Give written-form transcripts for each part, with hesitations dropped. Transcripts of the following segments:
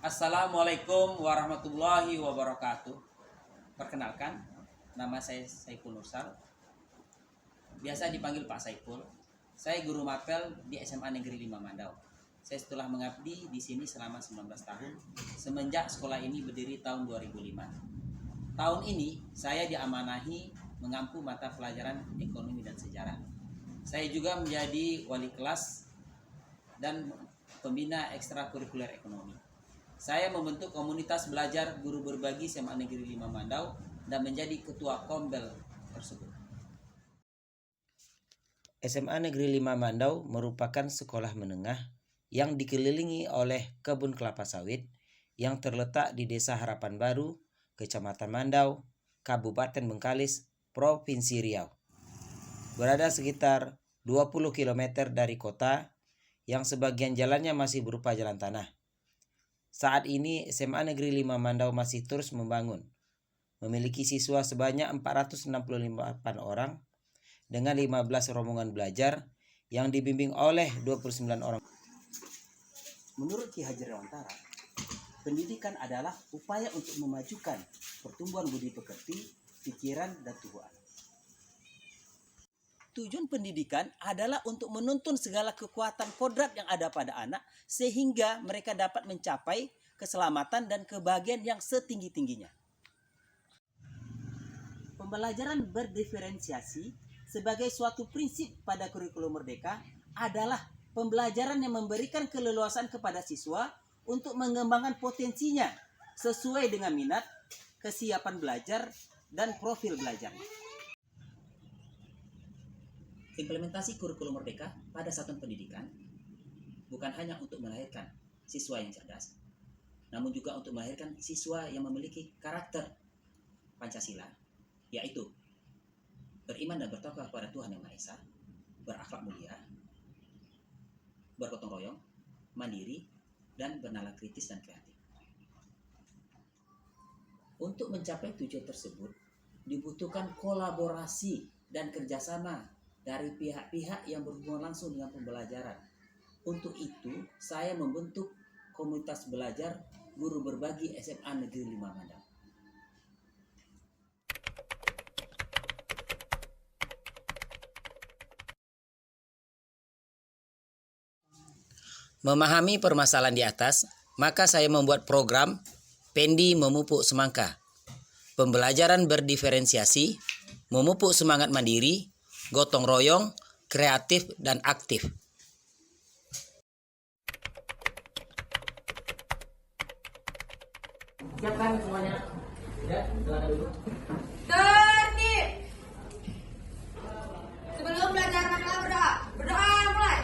Assalamualaikum warahmatullahi wabarakatuh. Perkenalkan, nama saya Saiful Nursal. Biasa dipanggil Pak Saiful. Saya guru mapel di SMA Negeri 5 Mandau. Saya telah mengabdi di sini selama 19 tahun semenjak sekolah ini berdiri tahun 2005. Tahun ini saya diamanahi mengampu mata pelajaran ekonomi dan sejarah. Saya juga menjadi wali kelas dan pembina ekstrakurikuler ekonomi. Saya membentuk komunitas belajar guru berbagi SMA Negeri 5 Mandau dan menjadi ketua Kombel tersebut. SMA Negeri 5 Mandau merupakan sekolah menengah yang dikelilingi oleh kebun kelapa sawit yang terletak di Desa Harapan Baru, Kecamatan Mandau, Kabupaten Bengkalis, Provinsi Riau. Berada sekitar 20 km dari kota yang sebagian jalannya masih berupa jalan tanah. Saat ini SMA Negeri 5 Mandau masih terus membangun, memiliki siswa sebanyak 465 orang dengan 15 rombongan belajar yang dibimbing oleh 29 orang. Menurut Ki Hajar Dewantara, pendidikan adalah upaya untuk memajukan pertumbuhan budi pekerti, pikiran, dan tubuh anak. Tujuan pendidikan adalah untuk menuntun segala kekuatan kodrat yang ada pada anak sehingga mereka dapat mencapai keselamatan dan kebahagiaan yang setinggi-tingginya. Pembelajaran berdiferensiasi sebagai suatu prinsip pada kurikulum Merdeka adalah pembelajaran yang memberikan keleluasan kepada siswa untuk mengembangkan potensinya sesuai dengan minat, kesiapan belajar, dan profil belajarnya. Implementasi kurikulum Merdeka pada satuan pendidikan bukan hanya untuk melahirkan siswa yang cerdas, namun juga untuk melahirkan siswa yang memiliki karakter Pancasila, yaitu beriman dan bertakwa kepada Tuhan Yang Maha Esa, berakhlak mulia, bergotong royong, mandiri, dan bernalar kritis dan kreatif. Untuk mencapai tujuan tersebut, dibutuhkan kolaborasi dan kerjasama dari pihak-pihak yang berhubungan langsung dengan pembelajaran. Untuk itu, saya membentuk komunitas belajar guru berbagi SMA Negeri 5 Mandau. Memahami permasalahan di atas, maka saya membuat program Pendi Memupuk Semangka. Pembelajaran berdiferensiasi, memupuk semangat mandiri, gotong royong, kreatif, dan aktif. Siapkan semuanya. Ya, silakan dulu. Tertib. Sebelum belajar maka berdoa. Berdoa mulai.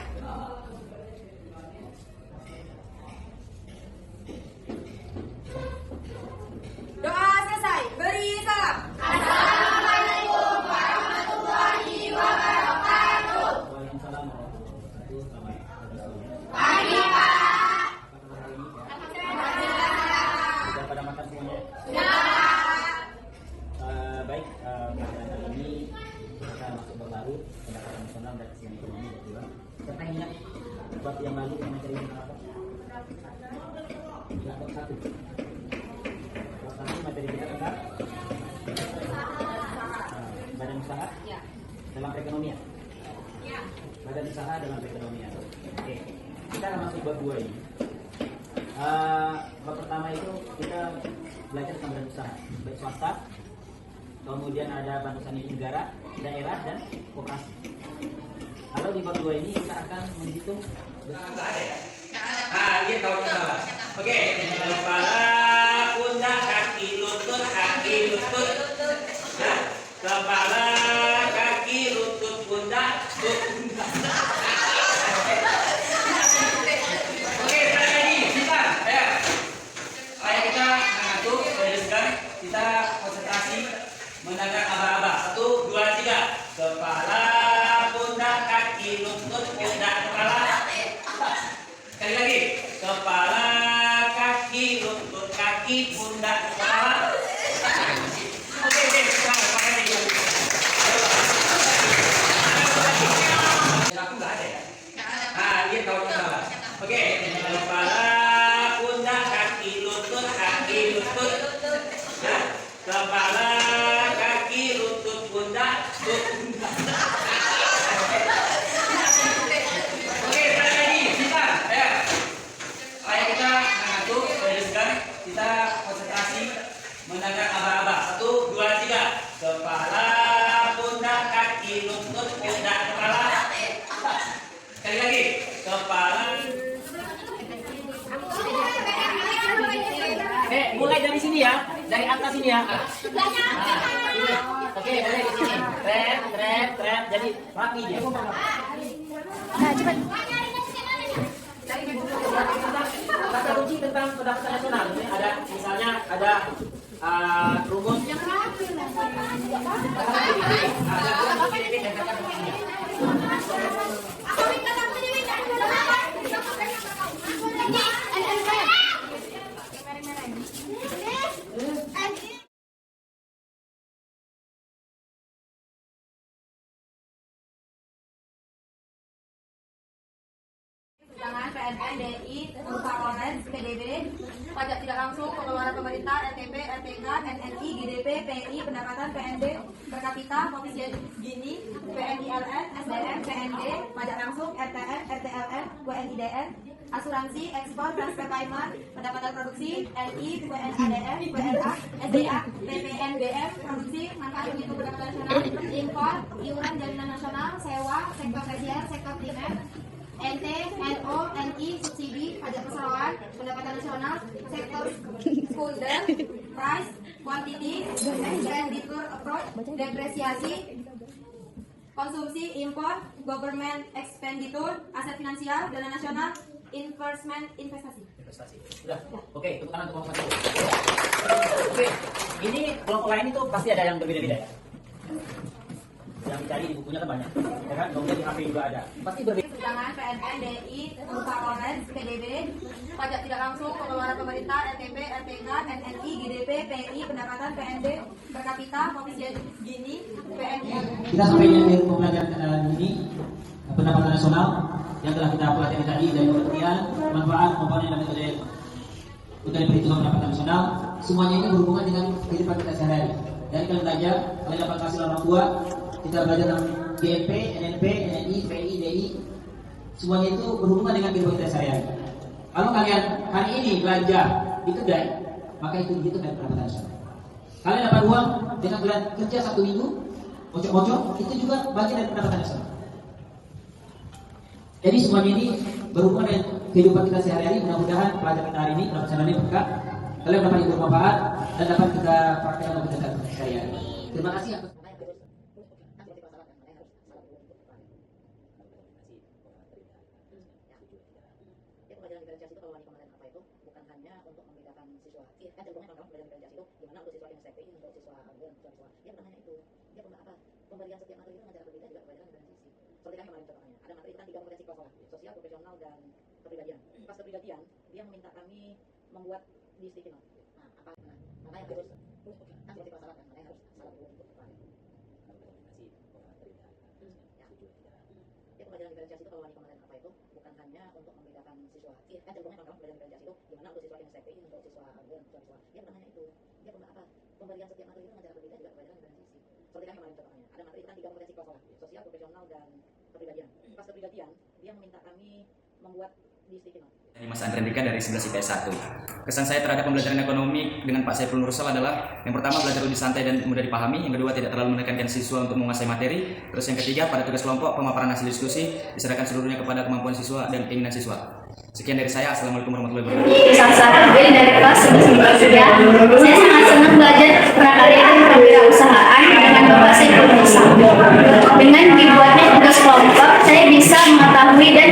Doa selesai. Beri salam. Assalamualaikum warahmatullahi wabarakatuh. Waalaikumsalam warahmatullahi wabarakatuh. Pagi Pak. Sudah pada makan semuanya? Baik, pada hari ini kita masuk berlarut pendekatan nasional dan kesiapan ekonomi dan juga. Siapa yang ingat bab yang lalu yang materi apa? Bab 1. Bab 1 materi kita tentang badan usaha dalam perekonomian. Badan usaha dalam perekonomian. Oke, kita akan masuk bab 2 ini. Bab pertama itu kita belajar tentang badan usaha baik swasta, kemudian ada badan usaha milik negara, daerah, dan koperasi. Lalu di bab 2 ini kita akan menghitung. Nggak ada ya? Lihat kalau kita salah. Oke, kepala, pundak, kaki, lutut, nah, kepala, kaki, lutut, pundak, Oke, sekali lagi, kita, ya. Supaya kita mengatur, kita konsentrasi mendengar aba-aba. 1, 2, 3. Kepala, pundak, kaki, lutut, pundak, kepala. Sekali lagi. Kepala, kaki, lutut, kaki, pundak, kepala. Oke, kita pakai ini. Aku nggak ada ya? Lihat kalau kita salah. Oke, kepala, pundak, kaki, lutut, ya. Kepala, kaki, lutut, pundak, Oke, lagi kita, ya. Ayo kita mengatur, kita konsentrasi mendengar aba-aba. 1, 2, 3. Kepala, pundak, kaki, lutut, pundak, kepala. Sekali lagi. Kepala. Mulai dari sini ya, dari atas sini ya. Oke, mulai di sini. Trap, jadi rapi dia. Nah, cepat. Kata kunci tentang pendapatan nasional. Ini ada, misalnya ada rumus yang rapi. Tunjangan PNN, DI, berupa Polres, PDB, pajak tidak langsung, pengeluaran pemerintah, RTP, RTK, NNI, GDP, PI, pendapatan PNB, per kapita, koefisien Gini, PNILN, SDM, PND, pajak langsung, RTN, RTLN, WNIDN, asuransi, ekspor, transfer payment, pendapatan produksi, LI, WNADM, WNA, SDA, PPNBM, produksi, manfaat untuk pendapatan nasional, impor, iuran jaminan nasional, sewa, sektor tersier, sektor primer, NT, NO, NI, subsidi, pajak perseroan, pendapatan nasional, sektor skulder, price, quantity, expenditure approach, depresiasi, konsumsi, impor, government expenditure, aset finansial, dana nasional, investment, investasi. Sudah. Oke, tepuk tangan untuk kelompok satu. Oke, ini kelompok lain itu pasti ada yang berbeda-beda ya. Yang dicari di bukunya kan banyak, ya kan? Kemudian di HP juga ada. Pasti berbeda. Tunjangan PNN, DI, berupa Polres, PDB, pajak tidak langsung, pengeluaran pemerintah, RTP, RTK, NNI, GDP, PI, pendapatan PNB, per kapita, koefisien Gini, PNI. Kita sampai di pembelajaran ini pendapatan nasional yang telah kita pelajari tadi dari pengertian, manfaat, komponen dan metode perhitungan pendapatan nasional. Semuanya ini berhubungan dengan kehidupan kita sehari-hari. Dari kalian belajar, kalian dapat hasil orang tua. Kita belajar tentang GMP, NNP, NNI, PI, DI. Semuanya itu berhubungan dengan kehidupan kita sehari-hari. Kalau kalian hari ini belanja di kedai, maka itu dihitung dari pendapatan nasional. Kalian dapat uang dengan kalian kerja 1 minggu, mocok-mocok, itu juga bagian dari pendapatan nasional. Jadi semuanya ini berhubungan dengan kehidupan kita sehari-hari. Mudah-mudahan pelajaran kita hari ini, pelajaran ini berkah. Kalian dapat bermanfaat dan dapat kita praktekkan untuk kita sehari-hari. Terima kasih atas. Pembelajaran diferensiasi itu kalau Wani kemarin apa itu bukan hanya untuk membedakan siswa. Kan contohnya kawan-kawan pembelajaran diferensiasi itu gimana untuk siswa STP, untuk siswa AUN, untuk siswa. Dia bukan hanya itu. Dia apa? Pemberian setiap materi itu mengajar berbeda juga pembelajaran diferensiasi. Seperti yang kemarin contohnya. Ada materi itu kan 3 kompetensi kelas sosial, profesional dan kepribadian. Pas kepribadian, dia meminta kami membuat list final. Nah, apa? Makanya harus kan seperti kelas salah kan, makanya harus salah dulu untuk depan. Ya, pembelajaran diferensiasi itu kalau Wani kemarin apa itu bukan hanya untuk membedakan siswa. Kan contohnya kawan-kawan pembelajaran diferensiasi itu gimana untuk siswa STP, untuk siswa AUN, untuk siswa. Dia bukan hanya itu. Dia apa? Pemberian setiap materi itu mengajar berbeda juga pembelajaran diferensiasi. Seperti yang kemarin contohnya. Ada materi itu kan 3 kompetensi kelas sosial, profesional dan kepribadian. Pas kepribadian, dia meminta kami membuat list final. Mas Andre Andika dari 11 IPS 1. Kesan saya terhadap pembelajaran ekonomi dengan Pak Saiful Nursal adalah yang pertama belajar lebih santai dan mudah dipahami, yang kedua tidak terlalu menekankan siswa untuk menguasai materi, terus yang ketiga pada tugas kelompok pemaparan hasil diskusi diserahkan seluruhnya kepada kemampuan siswa dan keinginan siswa. Sekian dari saya. Assalamualaikum warahmatullahi wabarakatuh. Saya dari kelas 11 IPS 3. Saya sangat senang belajar prakarya dan kewirausahaan dengan Bapak Saiful Nursal. Dengan dibuatnya tugas kelompok, saya bisa mengetahui dan